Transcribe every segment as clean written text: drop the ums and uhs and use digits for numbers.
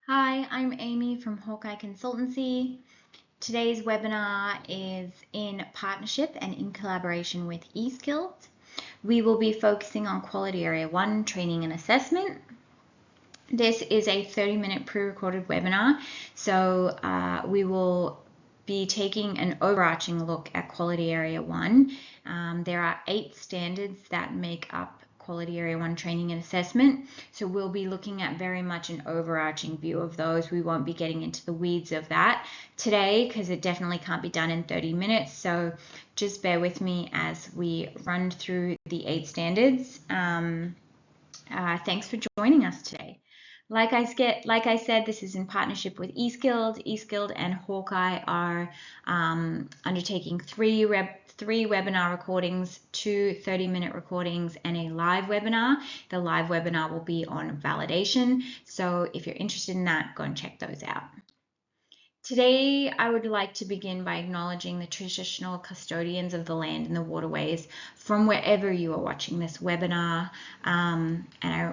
Hi, I'm Amy from Hawkeye Consultancy. Today's webinar is in partnership and in collaboration with eSkilled. We will be focusing on Quality Area 1 training and assessment. This is a 30-minute pre-recorded webinar, so we will be taking an overarching look at Quality Area 1. There are 8 standards that make up Quality Area 1 training and assessment. So we'll be looking at very much an overarching view of those. We won't be getting into the weeds of that today because it definitely can't be done in 30 minutes. So just bear with me as we run through the 8 standards. Thanks for joining us today. Like I said, this is in partnership with eSkilled. eSkilled and Hawkeye are undertaking three webinar recordings, 2 30-minute recordings, and a live webinar. The live webinar will be on validation. So if you're interested in that, go and check those out. Today, I would like to begin by acknowledging the traditional custodians of the land and the waterways from wherever you are watching this webinar,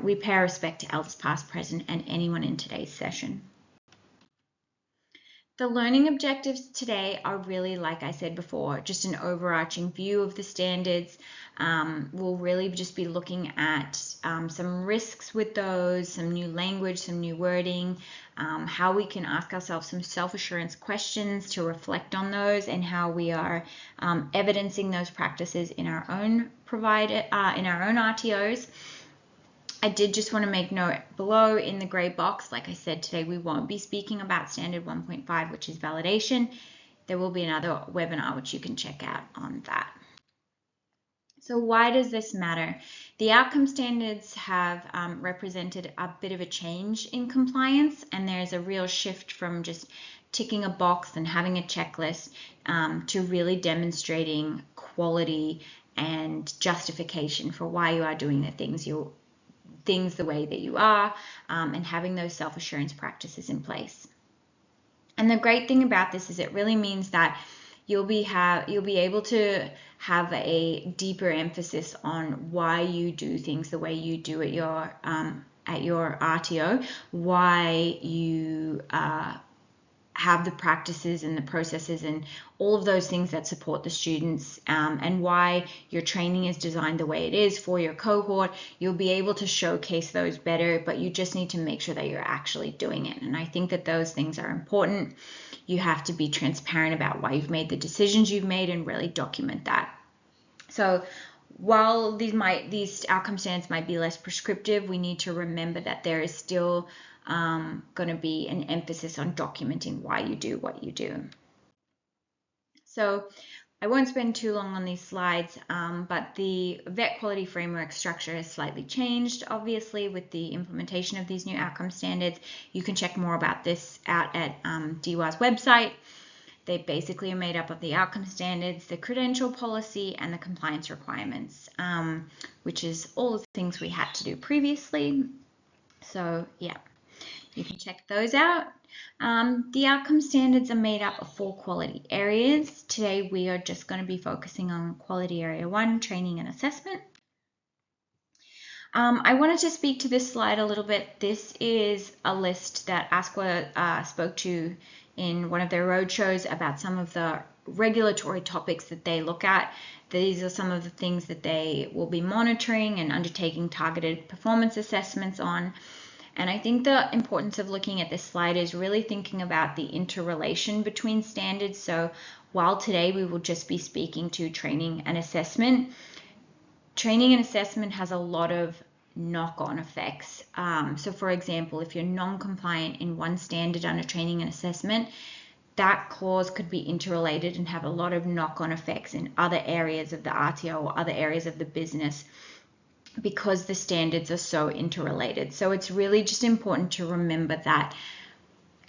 we pay our respect to elders past, present, and anyone in today's session. The learning objectives today are really, like I said before, just an overarching view of the standards. We'll really just be looking at some risks with those, some new language, some new wording, how we can ask ourselves some self-assurance questions to reflect on those, and how we are evidencing those practices in our own RTOs. I did just want to make note below in the gray box, like I said, today we won't be speaking about standard 1.5, which is validation. There will be another webinar which you can check out on that. So why does this matter? The outcome standards have represented a bit of a change in compliance, and there's a real shift from just ticking a box and having a checklist to really demonstrating quality and justification for why you are doing the things the way that you are, and having those self-assurance practices in place. And the great thing about this is it really means that you'll be able to have a deeper emphasis on why you do things the way you do at your RTO, why you have the practices and the processes and all of those things that support the students, and why your training is designed the way it is for your cohort. You'll be able to showcase those better, but you just need to make sure that you're actually doing it. And I think that those things are important. You have to be transparent about why you've made the decisions you've made and really document that. So while these outcome standards might be less prescriptive, we need to remember that there is still going to be an emphasis on documenting why you do what you do. So I won't spend too long on these slides, but the vet quality framework structure has slightly changed, obviously, with the implementation of these new outcome standards. You can check more about this out at DWA's website. They basically are made up of the outcome standards, the credential policy, and the compliance requirements, which is all the things we had to do previously. So yeah, you can check those out. The outcome standards are made up of 4 quality areas. Today we are just going to be focusing on Quality Area 1, training and assessment. I wanted to speak to this slide a little bit. This is a list that ASQA spoke to in one of their roadshows about some of the regulatory topics that they look at. These are some of the things that they will be monitoring and undertaking targeted performance assessments on. And I think the importance of looking at this slide is really thinking about the interrelation between standards. So while today we will just be speaking to training and assessment has a lot of knock-on effects. So for example, if you're non-compliant in one standard under training and assessment, that clause could be interrelated and have a lot of knock-on effects in other areas of the RTO or other areas of the business, because the standards are so interrelated. So it's really just important to remember that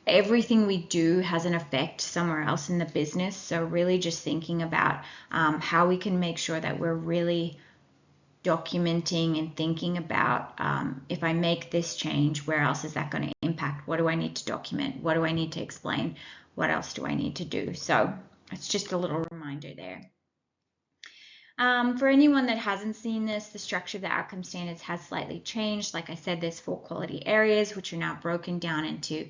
everything we do has an effect somewhere else in the business. So really just thinking about how we can make sure that we're really documenting and thinking about, if I make this change, where else is that going to impact? What do I need to document? What do I need to explain? What else do I need to do? So it's just a little reminder there. For anyone that hasn't seen this, the structure of the outcome standards has slightly changed. Like I said, there's 4 quality areas, which are now broken down into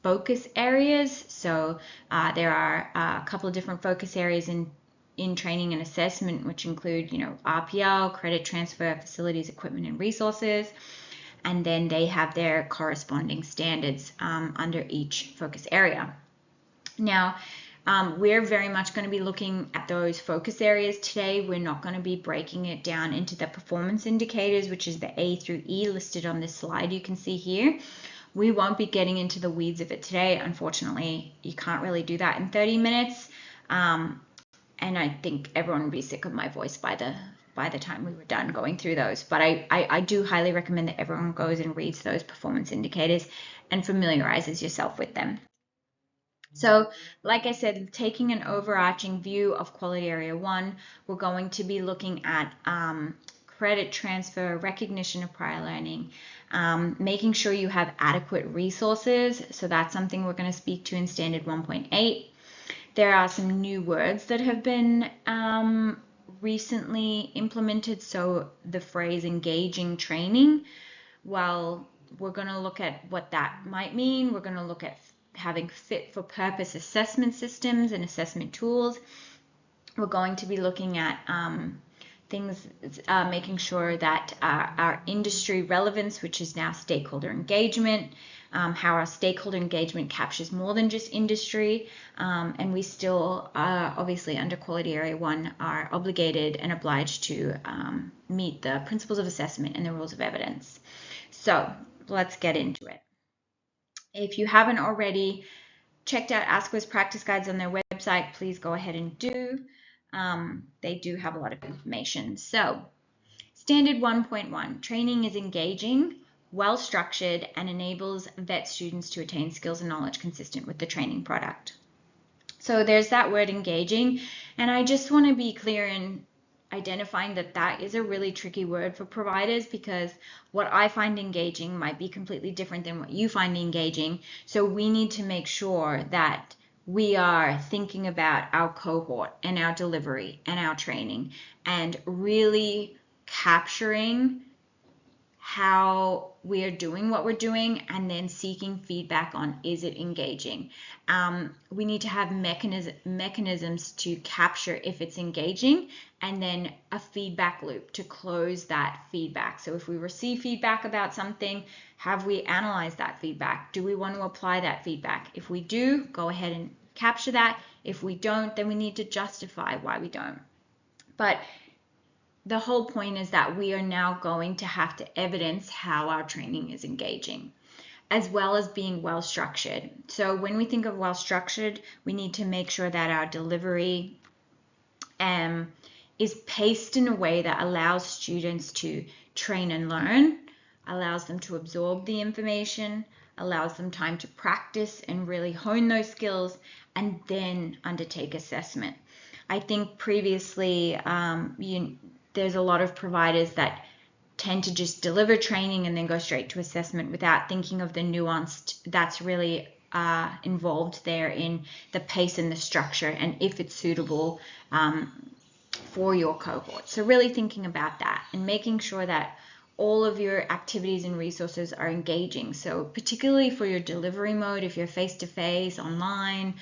focus areas. So there are a couple of different focus areas in training and assessment, which include, RPL, credit transfer, facilities, equipment, and resources. And then they have their corresponding standards under each focus area. Now, we're very much going to be looking at those focus areas today. We're not going to be breaking it down into the performance indicators, which is the A through E listed on this slide you can see here. We won't be getting into the weeds of it today. Unfortunately, you can't really do that in 30 minutes. And I think everyone would be sick of my voice by the time we were done going through those. But I do highly recommend that everyone goes and reads those performance indicators and familiarizes yourself with them. So, like I said, taking an overarching view of quality area 1, we're going to be looking at credit transfer, recognition of prior learning, making sure you have adequate resources. So that's something we're going to speak to in Standard 1.8. There are some new words that have been recently implemented. So the phrase engaging training, well, we're going to look at what that might mean. We're going to look at having fit for purpose assessment systems and assessment tools. We're going to be looking at things, making sure that our industry relevance, which is now stakeholder engagement, how our stakeholder engagement captures more than just industry, and we still, obviously under quality area 1, are obligated and obliged to meet the principles of assessment and the rules of evidence. So let's get into it. If you haven't already checked out ASQA's practice guides on their website, please go ahead and do. They do have a lot of information. So, Standard 1.1, training is engaging, well-structured, and enables vet students to attain skills and knowledge consistent with the training product. So there's that word engaging, and I just want to be clear in identifying that that is a really tricky word for providers, because what I find engaging might be completely different than what you find engaging. So we need to make sure that we are thinking about our cohort and our delivery and our training and really capturing how we are doing what we're doing and then seeking feedback on, is it engaging? We need to have mechanisms to capture if it's engaging, and then a feedback loop to close that feedback. So if we receive feedback about something, have we analyzed that feedback? Do we want to apply that feedback? If we do, go ahead and capture that. If we don't, then we need to justify why we don't. But the whole point is that we are now going to have to evidence how our training is engaging, as well as being well structured. So when we think of well structured, we need to make sure that our delivery is paced in a way that allows students to train and learn, allows them to absorb the information, allows them time to practice and really hone those skills, and then undertake assessment. I think previously, there's a lot of providers that tend to just deliver training and then go straight to assessment without thinking of the nuance that's really involved there in the pace and the structure, and if it's suitable for your cohort. So really thinking about that and making sure that all of your activities and resources are engaging. So particularly for your delivery mode, if you're face-to-face, online,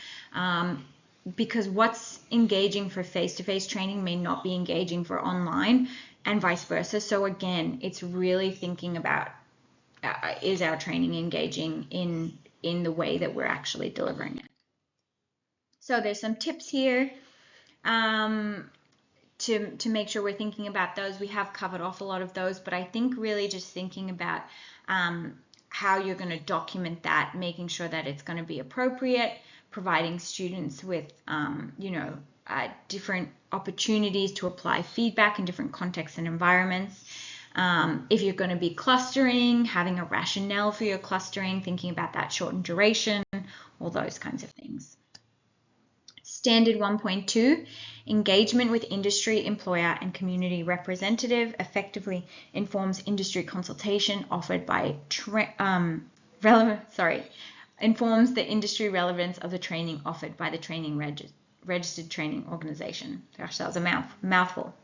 because what's engaging for face-to-face training may not be engaging for online, and vice versa. So again, it's really thinking about, is our training engaging in the way that we're actually delivering it? So there's some tips here to make sure we're thinking about those. We have covered off a lot of those, but I think really just thinking about how you're going to document that, making sure that it's going to be appropriate, providing students with, different opportunities to apply feedback in different contexts and environments. If you're going to be clustering, having a rationale for your clustering, thinking about that shortened duration, all those kinds of things. Standard 1.2, engagement with industry, employer, and community representative effectively informs industry consultation offered by informs the industry relevance of the training offered by the training registered training organization. Gosh, that was a mouthful.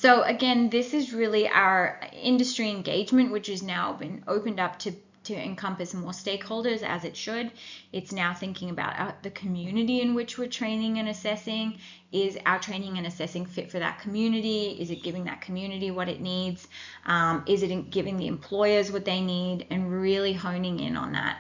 So again, this is really our industry engagement, which has now been opened up to encompass more stakeholders, as it should. It's now thinking about the community in which we're training and assessing. Is our training and assessing fit for that community? Is it giving that community what it needs? Is it giving the employers what they need? And really honing in on that.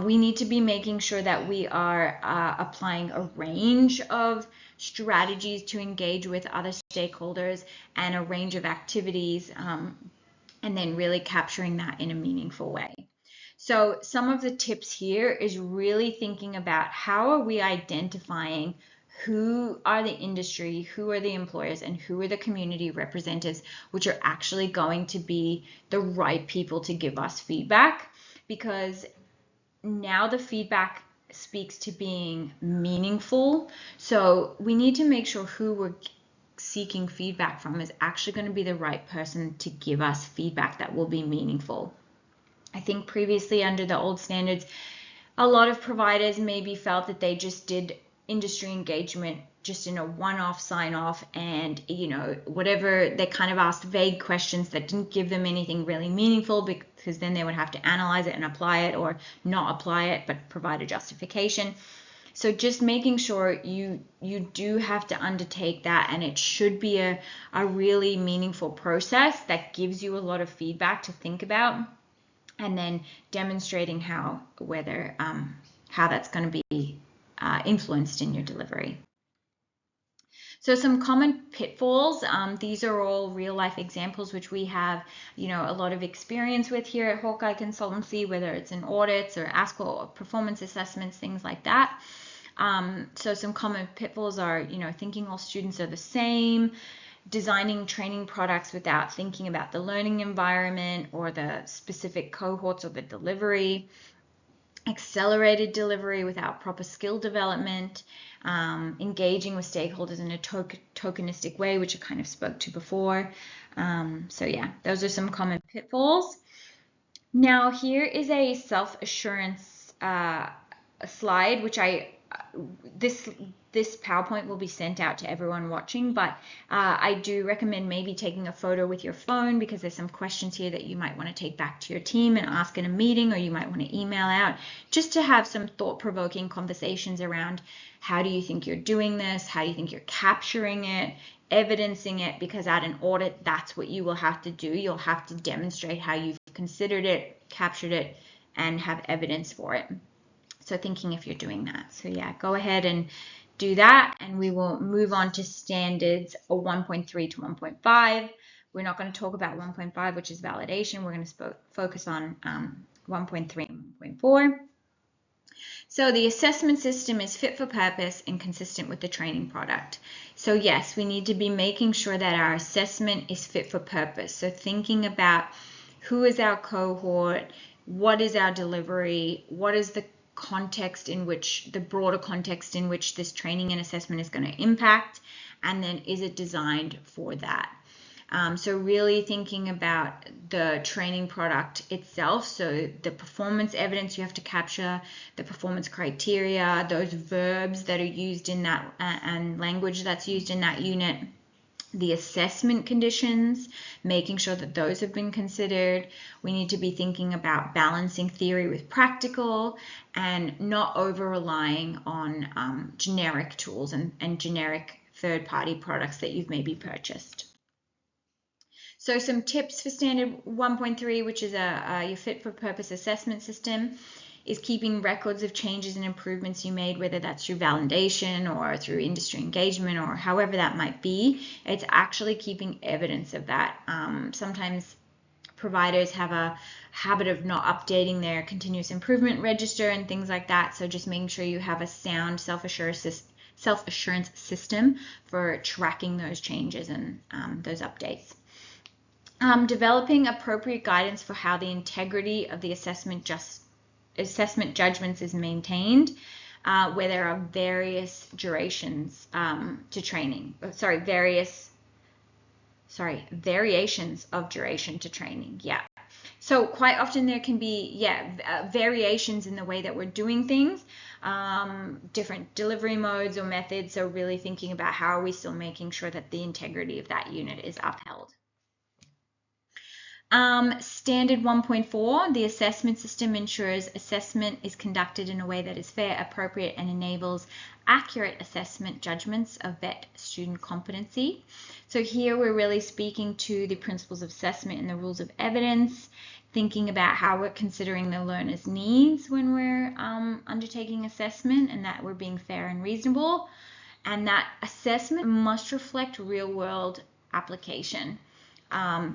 We need to be making sure that we are applying a range of strategies to engage with other stakeholders and a range of activities, and then really capturing that in a meaningful way. So some of the tips here is really thinking about how are we identifying who are the industry, who are the employers, and who are the community representatives, which are actually going to be the right people to give us feedback, because now the feedback speaks to being meaningful. So we need to make sure who we're seeking feedback from is actually going to be the right person to give us feedback that will be meaningful. I think previously under the old standards, a lot of providers maybe felt that they just did industry engagement just in a one-off sign-off, and whatever, they kind of asked vague questions that didn't give them anything really meaningful, because then they would have to analyze it and apply it, or not apply it but provide a justification. So just making sure you do have to undertake that, and it should be a really meaningful process that gives you a lot of feedback to think about, and then demonstrating how that's going to be influenced in your delivery. So some common pitfalls, these are all real life examples which we have a lot of experience with here at Hawkeye Consultancy, whether it's in audits or or performance assessments, things like that. So some common pitfalls are thinking all students are the same, designing training products without thinking about the learning environment or the specific cohorts or the delivery, accelerated delivery without proper skill development, engaging with stakeholders in a tokenistic way, which I kind of spoke to before. So yeah, those are some common pitfalls. Now here is a self-assurance slide, which this PowerPoint will be sent out to everyone watching, but I do recommend maybe taking a photo with your phone, because there's some questions here that you might want to take back to your team and ask in a meeting, or you might want to email out, just to have some thought-provoking conversations around how do you think you're doing this, how do you think you're capturing it, evidencing it, because at an audit, that's what you will have to do. You'll have to demonstrate how you've considered it, captured it, and have evidence for it. So thinking if you're doing that. So yeah, go ahead and do that, and we will move on to standards 1.3 to 1.5. We're not going to talk about 1.5, which is validation. We're going to focus on 1.3 and 1.4. So the assessment system is fit for purpose and consistent with the training product. So yes, we need to be making sure that our assessment is fit for purpose. So thinking about who is our cohort, what is our delivery, what is the context in which, the broader context in which this training and assessment is going to impact, and then is it designed for that? So really thinking about the training product itself, so the performance evidence you have to capture, the performance criteria, those verbs that are used in that, and language that's used in that unit, the assessment conditions, making sure that those have been considered. We need to be thinking about balancing theory with practical, and not over-relying on generic tools and generic third-party products that you've maybe purchased. So some tips for standard 1.3, which is your fit-for-purpose assessment system, is keeping records of changes and improvements you made, whether that's through validation or through industry engagement or however that might be. It's actually keeping evidence of that. Sometimes providers have a habit of not updating their continuous improvement register and things like that. So just making sure you have a sound self-assurance system for tracking those changes and those updates. Developing appropriate guidance for how the integrity of the assessment judgments is maintained, where there are various durations to training. Variations of duration to training. Yeah. So quite often there can be, variations in the way that we're doing things, different delivery modes or methods. So really thinking about how are we still making sure that the integrity of that unit is upheld. Standard 1.4, the assessment system ensures assessment is conducted in a way that is fair, appropriate, and enables accurate assessment judgments of vet student competency. So here we're really speaking to the principles of assessment and the rules of evidence, thinking about how we're considering the learner's needs when we're undertaking assessment, and that we're being fair and reasonable, and that assessment must reflect real-world application.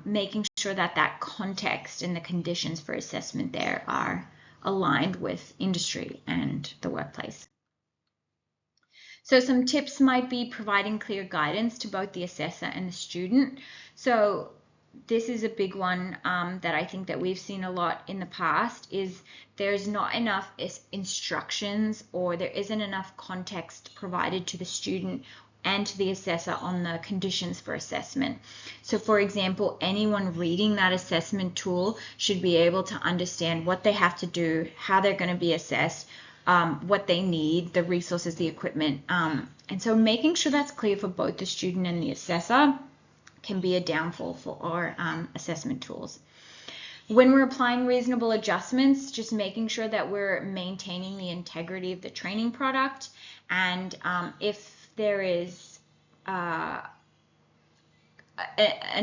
Making sure that that context and the conditions for assessment there are aligned with industry and the workplace. So some tips might be providing clear guidance to both the assessor and the student. So this is a big one that I think that we've seen a lot in the past, is there's not enough instructions, or there isn't enough context provided to the student and to the assessor on the conditions for assessment. So for example, anyone reading that assessment tool should be able to understand what they have to do, how they're going to be assessed, what they need, the resources, the equipment. And so making sure that's clear for both the student and the assessor can be a downfall for our assessment tools. When we're applying reasonable adjustments, just making sure that we're maintaining the integrity of the training product, and if there is an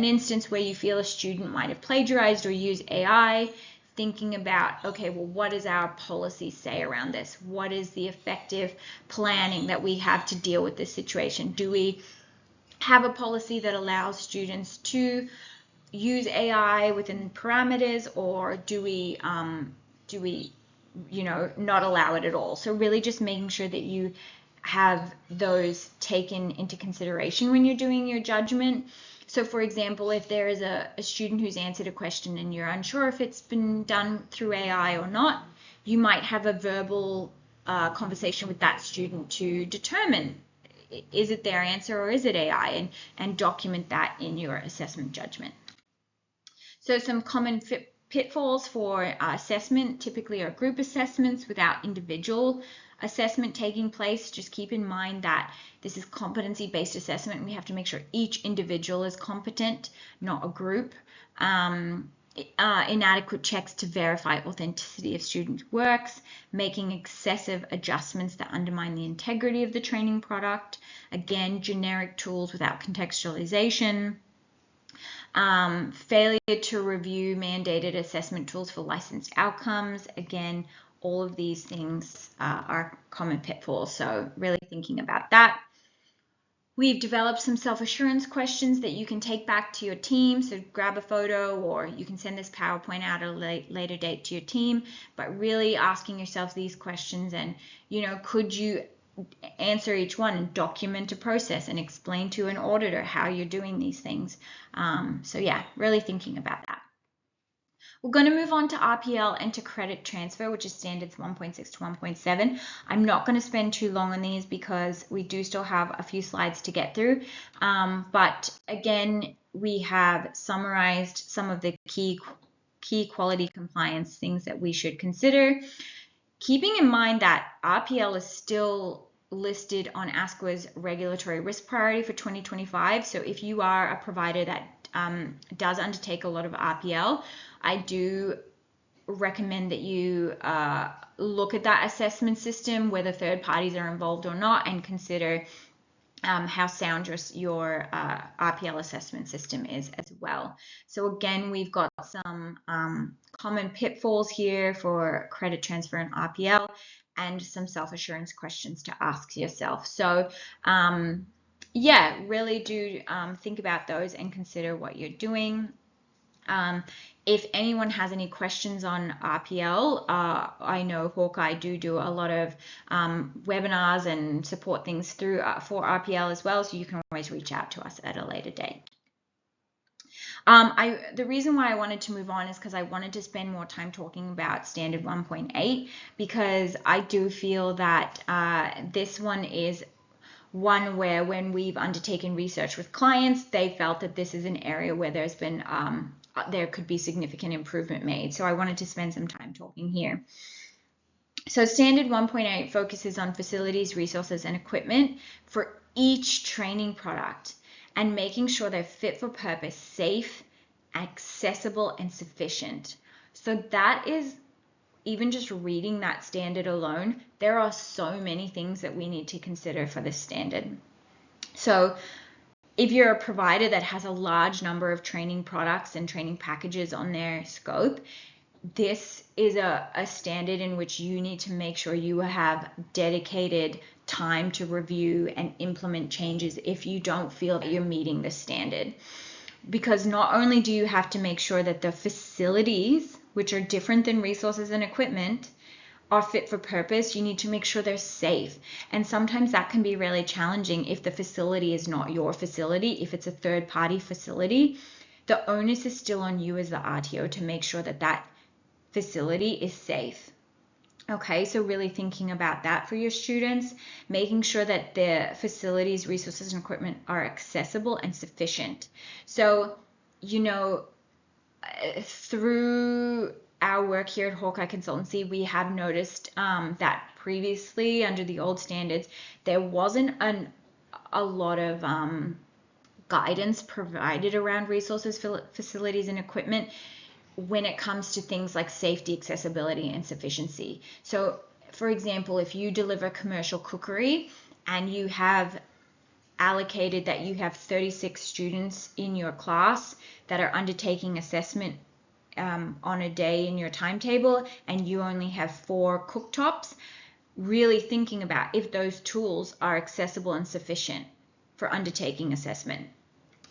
instance where you feel a student might have plagiarized or used AI, thinking about, okay, well, what does our policy say around this? What is the effective planning that we have to deal with this situation? Do we have a policy that allows students to use AI within parameters, or do we not allow it at all? So really just making sure that you have those taken into consideration when you're doing your judgment. So for example, if there is a student who's answered a question and you're unsure if it's been done through AI or not, you might have a verbal conversation with that student to determine, is it their answer or is it AI, and document that in your assessment judgment. So some common pitfalls for assessment typically are group assessments without individual assessment taking place. Just keep in mind that this is competency-based assessment, and we have to make sure each individual is competent, not a group. Inadequate checks to verify authenticity of student works, making excessive adjustments that undermine the integrity of the training product. Again, generic tools without contextualization. Failure to review mandated assessment tools for licensed outcomes. Again, all of these things are common pitfalls, so really thinking about that. We've developed some self-assurance questions that you can take back to your team, so grab a photo, or you can send this PowerPoint out at a later date to your team, but really asking yourself these questions, and could you answer each one and document a process and explain to an auditor how you're doing these things. So yeah, really thinking about that. We're going to move on to RPL and to credit transfer, which is standards 1.6 to 1.7. I'm not going to spend too long on these because we do still have a few slides to get through. But again, we have summarized some of the key quality compliance things that we should consider. Keeping in mind that RPL is still listed on ASQA's regulatory risk priority for 2025. So if you are a provider that does undertake a lot of RPL, I do recommend that you look at that assessment system, whether third parties are involved or not, and consider how sound your RPL assessment system is as well. So again, we've got some common pitfalls here for credit transfer and RPL, and some self-assurance questions to ask yourself. So yeah, really do think about those and consider what you're doing. If anyone has any questions on RPL, I know Hawkeye do a lot of webinars and support things through for RPL as well, so you can always reach out to us at a later date. The reason why I wanted to move on is because I wanted to spend more time talking about standard 1.8, because I do feel that this one is one where, when we've undertaken research with clients, they felt that this is an area where there's been there could be significant improvement made. So I wanted to spend some time talking here. So standard 1.8 focuses on facilities, resources, and equipment for each training product and making sure they're fit for purpose, safe, accessible, and sufficient. So that is, even just reading that standard alone, there are so many things that we need to consider for this standard. So if you're a provider that has a large number of training products and training packages on their scope, this is a standard in which you need to make sure you have dedicated time to review and implement changes if you don't feel that you're meeting the standard. Because not only do you have to make sure that the facilities, which are different than resources and equipment, are fit for purpose, you need to make sure they're safe. And sometimes that can be really challenging if the facility is not your facility. If it's a third-party facility, the onus is still on you as the RTO to make sure that that facility is safe. Okay, so really thinking about that for your students, making sure that the facilities, resources, and equipment are accessible and sufficient. So, you know, through our work here at Hawkeye Consultancy, we have noticed that previously under the old standards, there wasn't a lot of guidance provided around resources, facilities, and equipment when it comes to things like safety, accessibility, and sufficiency. So, for example, if you deliver commercial cookery and you have allocated that you have 36 students in your class that are undertaking assessment on a day in your timetable, and you only have 4 cooktops, really thinking about if those tools are accessible and sufficient for undertaking assessment.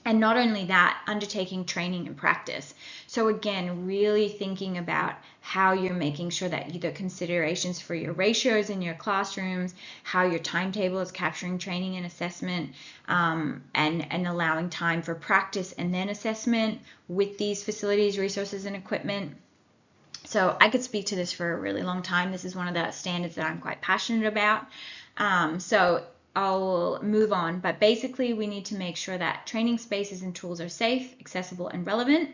And not only that, undertaking training and practice. So again, really thinking about how you're making sure that the considerations for your ratios in your classrooms, how your timetable is capturing training and assessment, and allowing time for practice and then assessment with these facilities, resources, and equipment. So I could speak to this for a really long time. This is one of the standards that I'm quite passionate about. So I'll move on, but basically we need to make sure that training spaces and tools are safe, accessible, and relevant,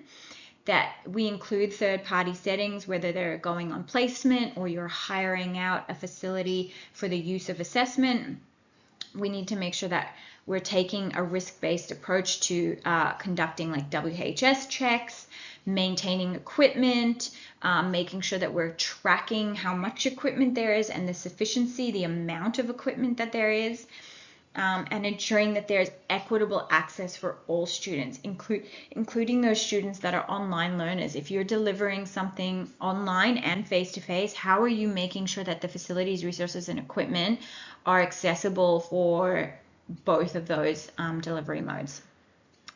that we include third-party settings, whether they're going on placement or you're hiring out a facility for the use of assessment. We need to make sure that we're taking a risk-based approach to conducting like WHS checks, maintaining equipment, making sure that we're tracking how much equipment there is and the sufficiency, the amount of equipment that there is, and ensuring that there's equitable access for all students, including those students that are online learners. If you're delivering something online and face-to-face, how are you making sure that the facilities, resources, and equipment are accessible for both of those delivery modes?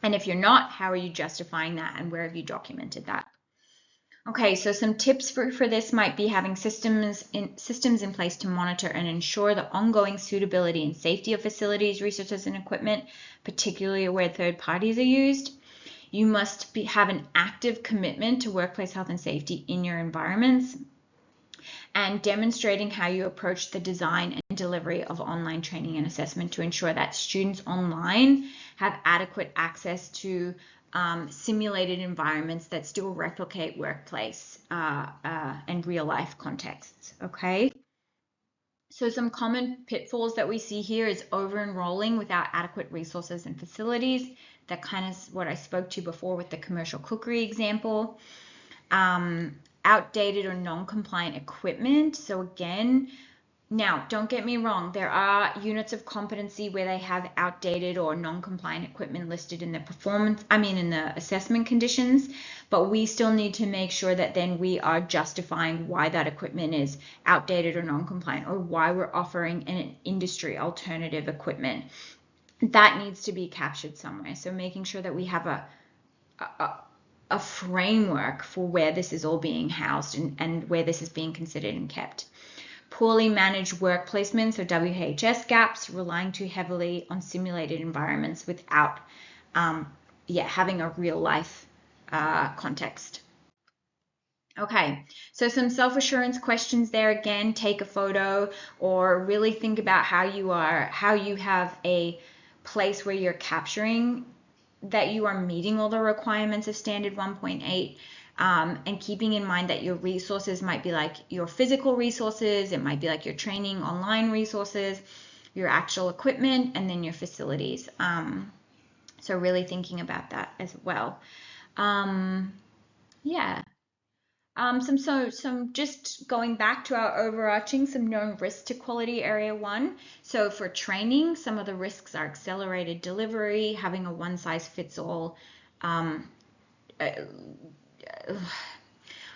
And if you're not, how are you justifying that, and where have you documented that? Okay, so some tips for this might be having systems in place to monitor and ensure the ongoing suitability and safety of facilities, resources, and equipment, particularly where third parties are used. You must have an active commitment to workplace health and safety in your environments, and demonstrating how you approach the design and delivery of online training and assessment to ensure that students online have adequate access to simulated environments that still replicate workplace and real life contexts. Okay. So some common pitfalls that we see here is over-enrolling without adequate resources and facilities. That kind of is what I spoke to before with the commercial cookery example. Outdated or non-compliant equipment. So again, now don't get me wrong, there are units of competency where they have outdated or non-compliant equipment listed in the in the assessment conditions, but we still need to make sure that then we are justifying why that equipment is outdated or non-compliant, or why we're offering an industry alternative equipment. That needs to be captured somewhere. So making sure that we have a framework for where this is all being housed and where this is being considered and kept. Poorly managed work placements or WHS gaps, relying too heavily on simulated environments without having a real life context. Okay, so some self-assurance questions there. Again, take a photo or really think about how you have a place where you're capturing that you are meeting all the requirements of standard 1.8, and keeping in mind that your resources might be like your physical resources, it might be like your training online resources, your actual equipment, and then your facilities. So really thinking about that as well. Yeah. Some just going back to our overarching, some known risks to quality area 1. So for training, some of the risks are accelerated delivery, having a one-size-fits-all,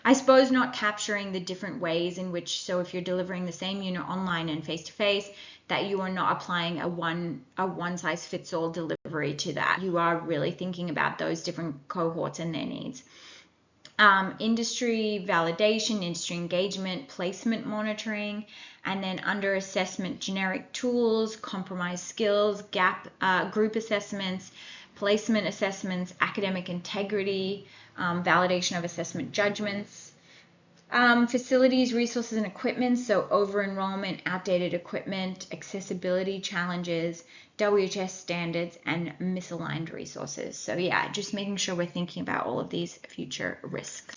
I suppose not capturing the different ways in which, so if you're delivering the same unit online and face-to-face, that you are not applying a one-size-fits-all delivery to that. You are really thinking about those different cohorts and their needs. Industry validation, industry engagement, placement monitoring, and then under assessment, generic tools, compromised skills, gap group assessments, placement assessments, academic integrity, validation of assessment judgments, facilities, resources, and equipment, so over-enrollment, outdated equipment, accessibility challenges, WHS standards, and misaligned resources. So yeah, just making sure we're thinking about all of these future risks.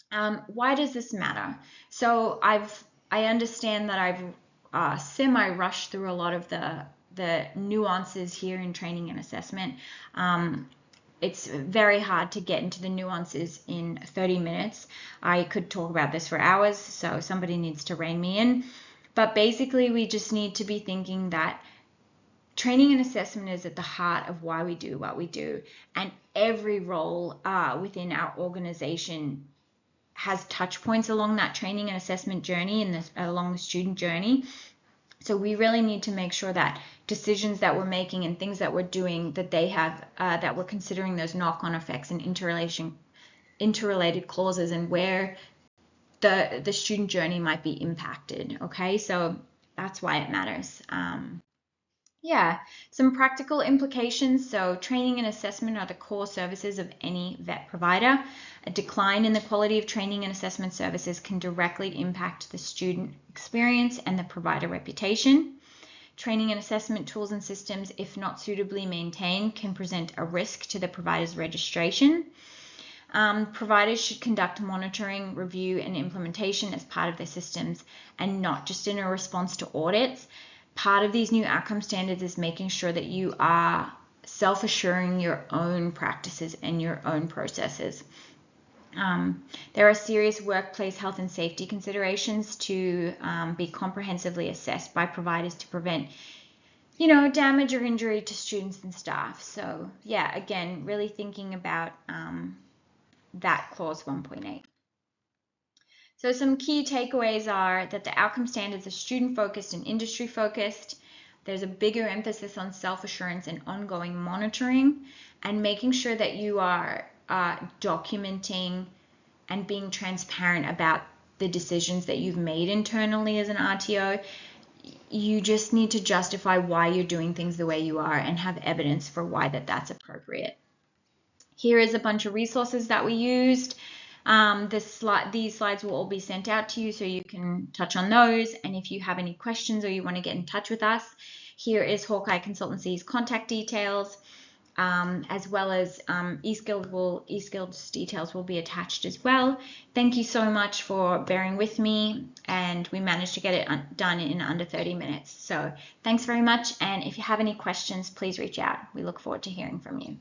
Why does this matter? So I understand that I've semi-rushed through a lot of the nuances here in training and assessment. It's very hard to get into the nuances in 30 minutes. I could talk about this for hours, so somebody needs to rein me in. But basically, we just need to be thinking that training and assessment is at the heart of why we do what we do. And every role within our organization has touch points along that training and assessment journey and along the student journey. So we really need to make sure that decisions that we're making and things that we're doing, that they have, that we're considering those knock-on effects and interrelated clauses and where the student journey might be impacted. Okay, so that's why it matters. Yeah, some practical implications. So training and assessment are the core services of any vet provider. A decline in the quality of training and assessment services can directly impact the student experience and the provider reputation. Training and assessment tools and systems, if not suitably maintained, can present a risk to the provider's registration. Providers should conduct monitoring, review, and implementation as part of their systems and not just in a response to audits. Part of these new outcome standards is making sure that you are self-assuring your own practices and your own processes. There are serious workplace health and safety considerations to be comprehensively assessed by providers to prevent, damage or injury to students and staff. So yeah, again, really thinking about that clause 1.8. So some key takeaways are that the outcome standards are student-focused and industry-focused. There's a bigger emphasis on self-assurance and ongoing monitoring, and making sure that you are documenting and being transparent about the decisions that you've made internally as an RTO. You just need to justify why you're doing things the way you are and have evidence for why that's appropriate. Here is a bunch of resources that we used. These slides will all be sent out to you so you can touch on those. And if you have any questions or you want to get in touch with us, here is Hawkeye Consultancy's contact details, as well as eSkilled's details will be attached as well. Thank you so much for bearing with me, and we managed to get it done in under 30 minutes. So thanks very much, and if you have any questions, please reach out. We look forward to hearing from you.